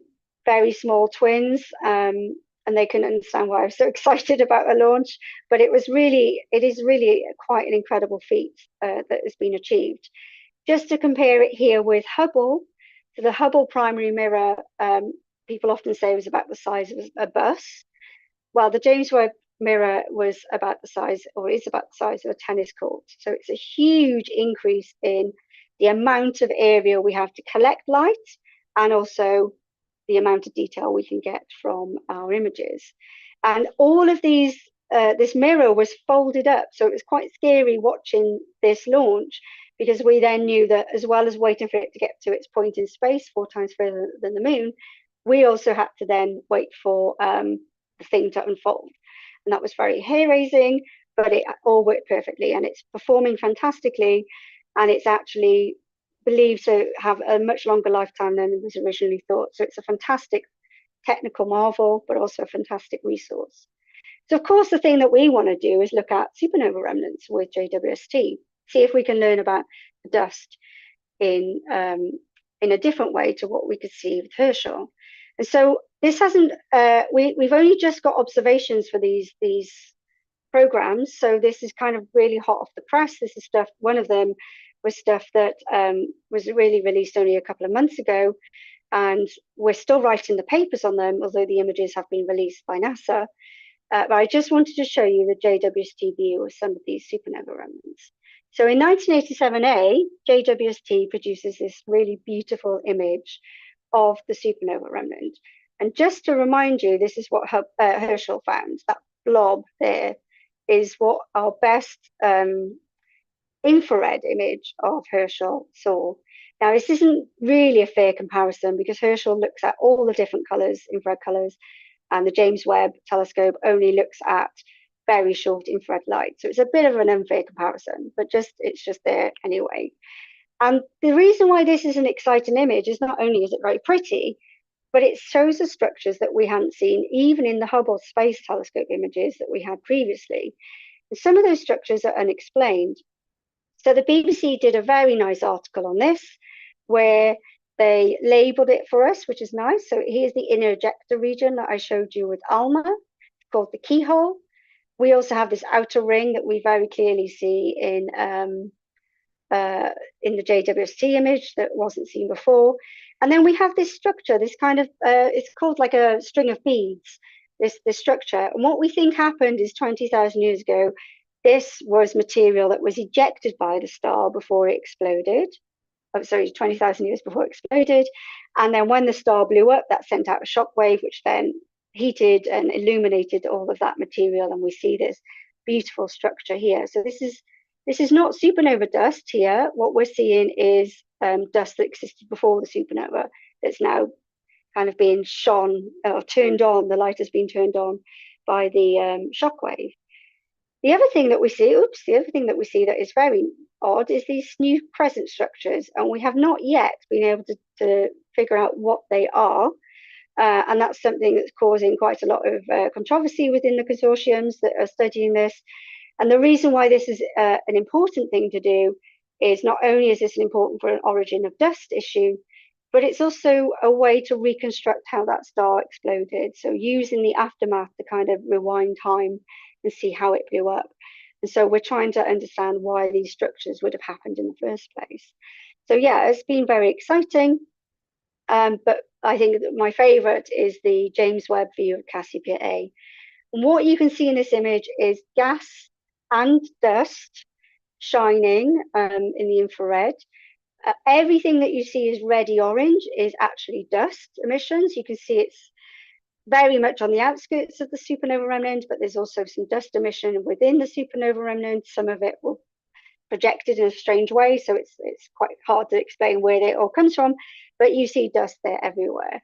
very small twins, and they couldn't understand why I was so excited about a launch. But it is really quite an incredible feat that has been achieved. Just to compare it here with Hubble, so the Hubble primary mirror, people often say was about the size of a bus. Well, the James Webb mirror was about the size, or is about the size of a tennis court. So it's a huge increase in the amount of area we have to collect light, and also the amount of detail we can get from our images. And all of these, this mirror was folded up, so it was quite scary watching this launch, because we then knew that as well as waiting for it to get to its point in space 4 times further than the moon, we also had to then wait for the thing to unfold. And that was very hair-raising, but it all worked perfectly, and it's performing fantastically, and it's actually believed to have a much longer lifetime than was originally thought. So it's a fantastic technical marvel, but also a fantastic resource. So of course, the thing that we want to do is look at supernova remnants with JWST, see if we can learn about the dust in a different way to what we could see with Herschel. And so this hasn't, we've only just got observations for these programs. So this is kind of really hot off the press. This is stuff, one of them was stuff that was really released only a couple of months ago. And we're still writing the papers on them, although the images have been released by NASA. But I just wanted to show you the JWST view of some of these supernova remnants. So in 1987A, JWST produces this really beautiful image of the supernova remnant. And just to remind you, this is what Herschel found. That blob there is what our best infrared image of Herschel saw. Now, this isn't really a fair comparison because Herschel looks at all the different colors, infrared colors, and the James Webb telescope only looks at very short infrared light. So it's a bit of an unfair comparison, but it's just there anyway. And the reason why this is an exciting image is not only is it very pretty, but it shows the structures that we hadn't seen even in the Hubble Space Telescope images that we had previously. And some of those structures are unexplained. So the BBC did a very nice article on this, where they labeled it for us, which is nice. So here's the inner ejector region that I showed you with ALMA. It's called the keyhole. We also have this outer ring that we very clearly see in the JWST image that wasn't seen before. And then we have this structure, this kind of, it's called like a string of beads, this structure. And what we think happened is 20,000 years ago, this was material that was ejected by the star before it exploded. Oh, sorry, 20,000 years before it exploded. And then when the star blew up, that sent out a shock wave, which then heated and illuminated all of that material. And we see this beautiful structure here. So this is not supernova dust here. What we're seeing is dust that existed before the supernova that's now kind of being shone or turned on. The light has been turned on by the shock wave. The other thing that we see, that is very odd is these new crescent structures, and we have not yet been able to figure out what they are. And that's something that's causing quite a lot of controversy within the consortiums that are studying this. And the reason why this is an important thing to do is not only is this important for an origin of dust issue, but it's also a way to reconstruct how that star exploded. So using the aftermath to kind of rewind time and see how it blew up. And so we're trying to understand why these structures would have happened in the first place. So yeah, it's been very exciting. But I think that my favorite is the James Webb view of Cassiopeia A. And what you can see in this image is gas and dust shining in the infrared. Everything that you see is reddy orange is actually dust emissions. You can see it's very much on the outskirts of the supernova remnant, but there's also some dust emission within the supernova remnant. Some of it will projected in a strange way, so it's quite hard to explain where it all comes from, but you see dust there everywhere.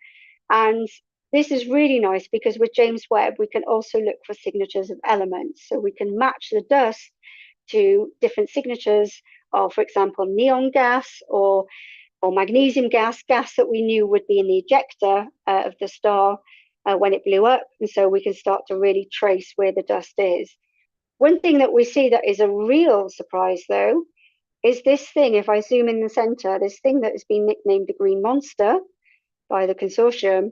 And this is really nice because with James Webb, we can also look for signatures of elements. So we can match the dust to different signatures of, for example, neon gas or magnesium gas that we knew would be in the ejector of the star when it blew up. And so we can start to really trace where the dust is. One thing that we see that is a real surprise, though, is this thing. If I zoom in the center, this thing that has been nicknamed the green monster by the consortium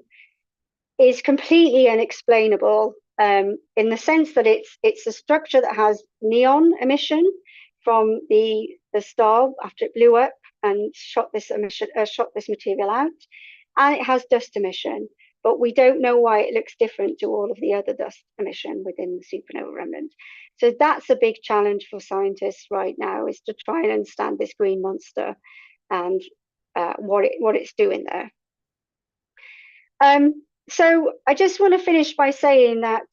is completely unexplainable in the sense that it's a structure that has neon emission from the star after it blew up and shot this material out, and it has dust emission. But we don't know why it looks different to all of the other dust emission within the supernova remnant. So that's a big challenge for scientists right now, is to try and understand this green monster and what it's doing there. So I just want to finish by saying that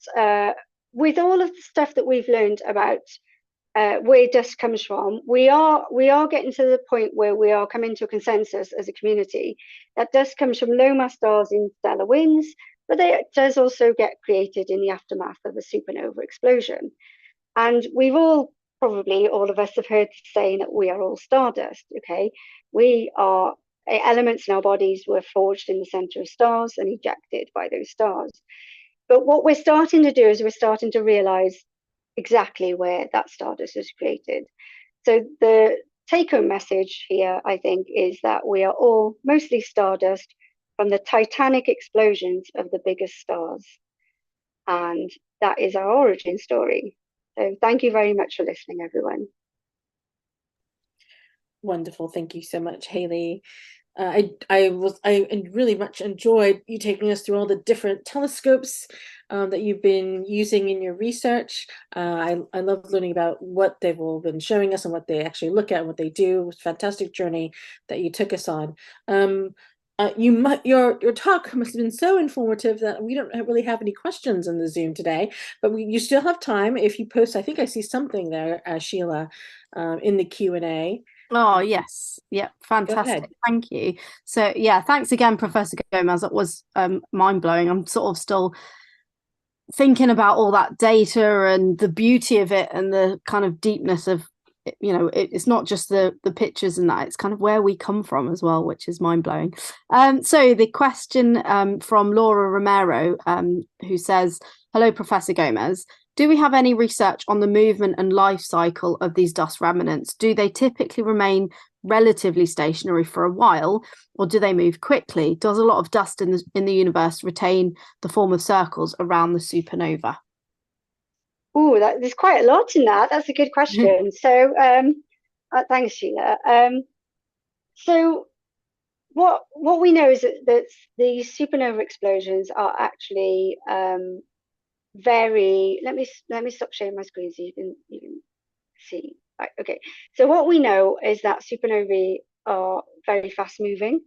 with all of the stuff that we've learned about where dust comes from, we are getting to the point where we are coming to a consensus as a community that dust comes from low mass stars in stellar winds, but it does also get created in the aftermath of a supernova explosion. And we've all, probably all of us, have heard saying that we are all stardust. Okay, we are elements in our bodies were forged in the center of stars and ejected by those stars. But what we're starting to do is we're starting to realize exactly where that stardust is created. So the take-home message here, I think, is that we are all mostly stardust from the titanic explosions of the biggest stars. And that is our origin story. So thank you very much for listening, everyone. Wonderful. Thank you so much, Haley. I really much enjoyed you taking us through all the different telescopes that you've been using in your research. I love learning about what they've all been showing us and what they actually look at and what they do. It was a fantastic journey that you took us on. Your talk must have been so informative that we don't really have any questions in the Zoom today, but you still have time if you post. I think I see something there, Sheila, in the Q&A. Oh, yes. Yeah, Go ahead. fantastic. Thank you. So, yeah, thanks again, Professor Gomez. It was mind-blowing. I'm sort of still thinking about all that data and the beauty of it and the kind of deepness of, it's not just the pictures and that, it's kind of where we come from as well, which is mind-blowing. So the question from Laura Romero, who says, hello, Professor Gomez. Do we have any research on the movement and life cycle of these dust remnants? Do they typically remain relatively stationary for a while, or do they move quickly? Does a lot of dust in the universe retain the form of circles around the supernova? Oh, there's quite a lot in that. That's a good question. So, thanks, Sheila. So, what we know is that these supernova explosions are actually very. Let me stop sharing my screen so you can see. Right, okay. So what we know is that supernovae are very fast moving.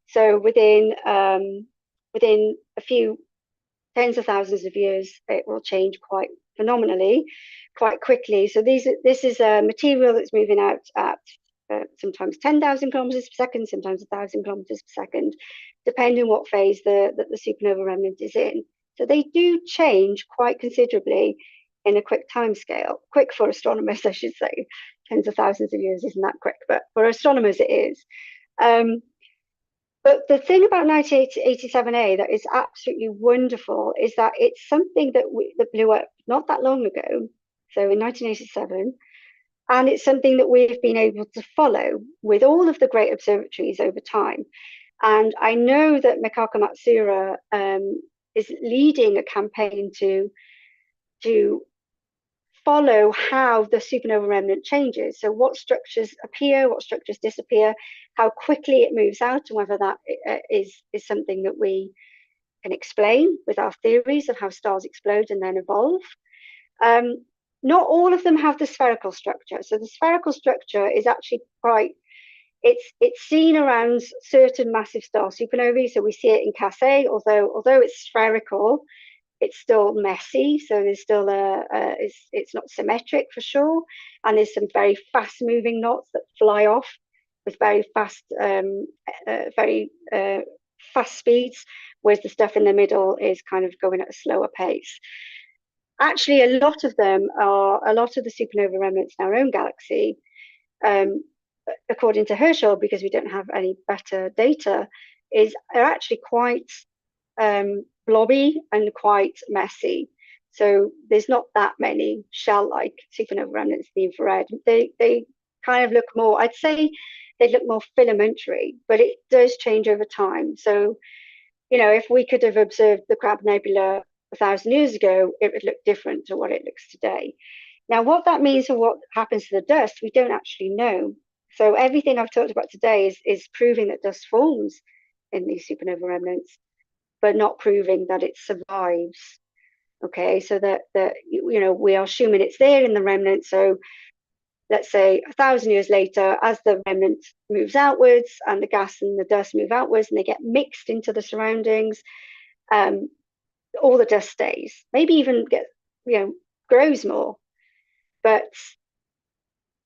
So within a few tens of thousands of years, it will change quite phenomenally, quite quickly. So this is a material that's moving out at sometimes 10,000 kilometers per second, sometimes 1,000 kilometers per second, depending what phase the supernova remnant is in. So they do change quite considerably in a quick time scale. Quick for astronomers, I should say. Tens of thousands of years isn't that quick, but for astronomers it is. But the thing about 1987A that is absolutely wonderful is that it's something that blew up not that long ago, so in 1987, and it's something that we've been able to follow with all of the great observatories over time. And I know that Mikako Matsura is leading a campaign to follow how the supernova remnant changes. So what structures appear, what structures disappear, how quickly it moves out, and whether that is something that we can explain with our theories of how stars explode and then evolve. Not all of them have the spherical structure. So the spherical structure is actually quite, it's seen around certain massive star supernovae. So we see it in Cas-A, although it's spherical, it's still messy. So there's still it's not symmetric for sure. And there's some very fast moving knots that fly off with very fast speeds, whereas the stuff in the middle is kind of going at a slower pace. Actually, a lot of the supernova remnants in our own galaxy, according to Herschel, because we don't have any better data, are actually quite blobby and quite messy. So there's not that many shell-like supernova remnants in the infrared. They kind of look more, I'd say they look more filamentary, but it does change over time. So, if we could have observed the Crab Nebula 1,000 years ago, it would look different to what it looks today. Now, what that means for what happens to the dust, we don't actually know. So everything I've talked about today is proving that dust forms in these supernova remnants, but not proving that it survives. Okay, so that we are assuming it's there in the remnant. So let's say 1,000 years later, as the remnant moves outwards and the gas and the dust move outwards and they get mixed into the surroundings, all the dust stays. Maybe even grows more. But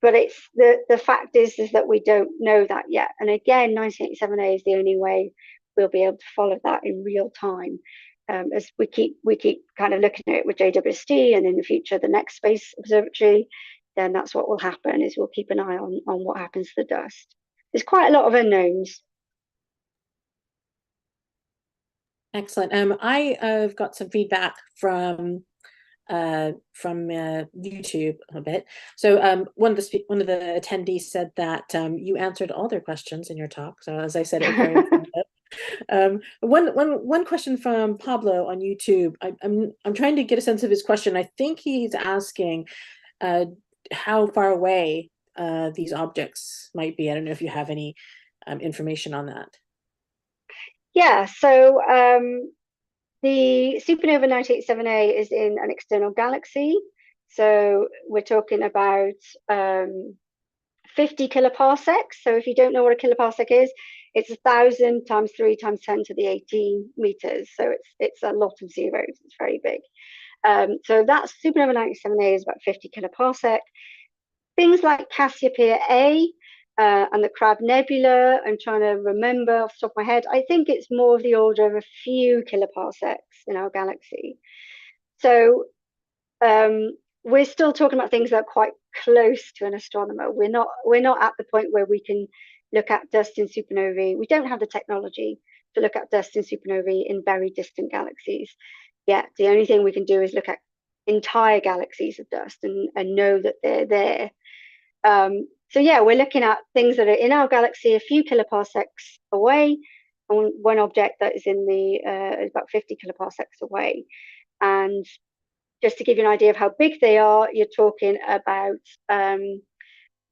it's the fact is that we don't know that yet. And again, 1987A is the only way we'll be able to follow that in real time. As we keep kind of looking at it with JWST, and in the future the next space observatory, then that's what will happen, is we'll keep an eye on what happens to the dust. There's quite a lot of unknowns. Excellent. I've got some feedback from YouTube a bit. So one of the attendees said that you answered all their questions in your talk. So as I said, it was very informative. One question from Pablo on YouTube. I'm trying to get a sense of his question. I think he's asking how far away these objects might be. I don't know if you have any information on that. Yeah, so the supernova 987A is in an external galaxy. So we're talking about 50 kiloparsecs. So if you don't know what a kiloparsec is, it's 1,000 times 3 times 10 to the 18 meters. So it's a lot of zeros. It's very big. So that supernova 987A is about 50 kiloparsec. Things like Cassiopeia A and the Crab Nebula, I'm trying to remember off the top of my head. I think it's more of the order of a few kiloparsecs in our galaxy. So we're still talking about things that are quite close to an astronomer. We're not at the point where we can look at dust in supernovae. We don't have the technology to look at dust in supernovae in very distant galaxies yet. The only thing we can do is look at entire galaxies of dust and know that they're there. So yeah, we're looking at things that are in our galaxy a few kiloparsecs away, and one object that is in the about 50 kiloparsecs away. And just to give you an idea of how big they are, you're talking about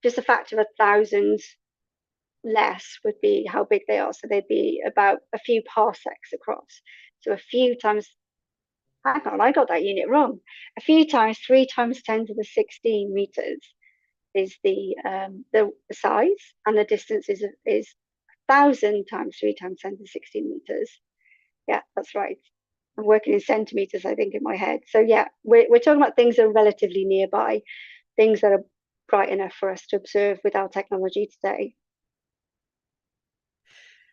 just a factor of 1,000 less would be how big they are. So they'd be about a few parsecs across. So a few times, hang on, I got that unit wrong. A few times 3 times 10 to the 16 meters is the size, and the distance is 1,000 times 3 times 10 to the 16 meters. Yeah, that's right. I'm working in centimeters, I think, in my head. So yeah, we're talking about things that are relatively nearby, things that are bright enough for us to observe with our technology today.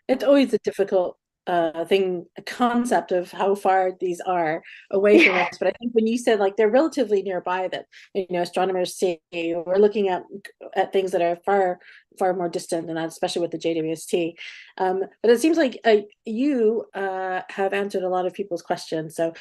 It's always a difficult concept of how far these are away from us. But I think when you said like they're relatively nearby, that astronomers see, we're looking at things that are far more distant than that, especially with the JWST. But it seems like you have answered a lot of people's questions. So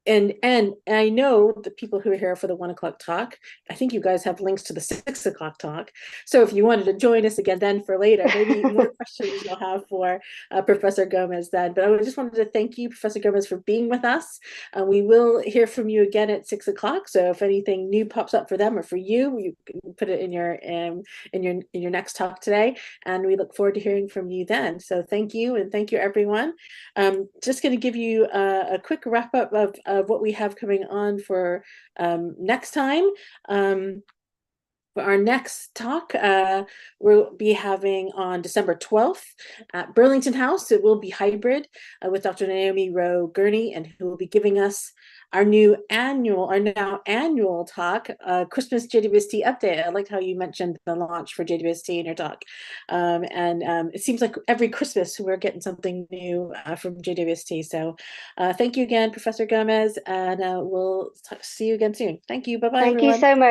and I know the people who are here for the 1 o'clock talk, I think you guys have links to the 6 o'clock talk. So if you wanted to join us again then for later, maybe more questions you'll have for Professor Gomez then. But I just wanted to thank you, Professor Gomez, for being with us. We will hear from you again at 6 o'clock. So if anything new pops up for them or for you, you can put it in your next talk today. And we look forward to hearing from you then. So thank you, and thank you, everyone. Just going to give you a quick wrap up of what we have coming on for next time. For our next talk, we'll be having on December 12th at Burlington House. It will be hybrid with Dr. Naomi Rowe Gurney, and who will be giving us our now annual talk, Christmas JWST update. I liked how you mentioned the launch for JWST in your talk. It seems like every Christmas we're getting something new from JWST. So thank you again, Professor Gomez, and we'll see you again soon. Thank you. Bye-bye, Thank everyone. you so much.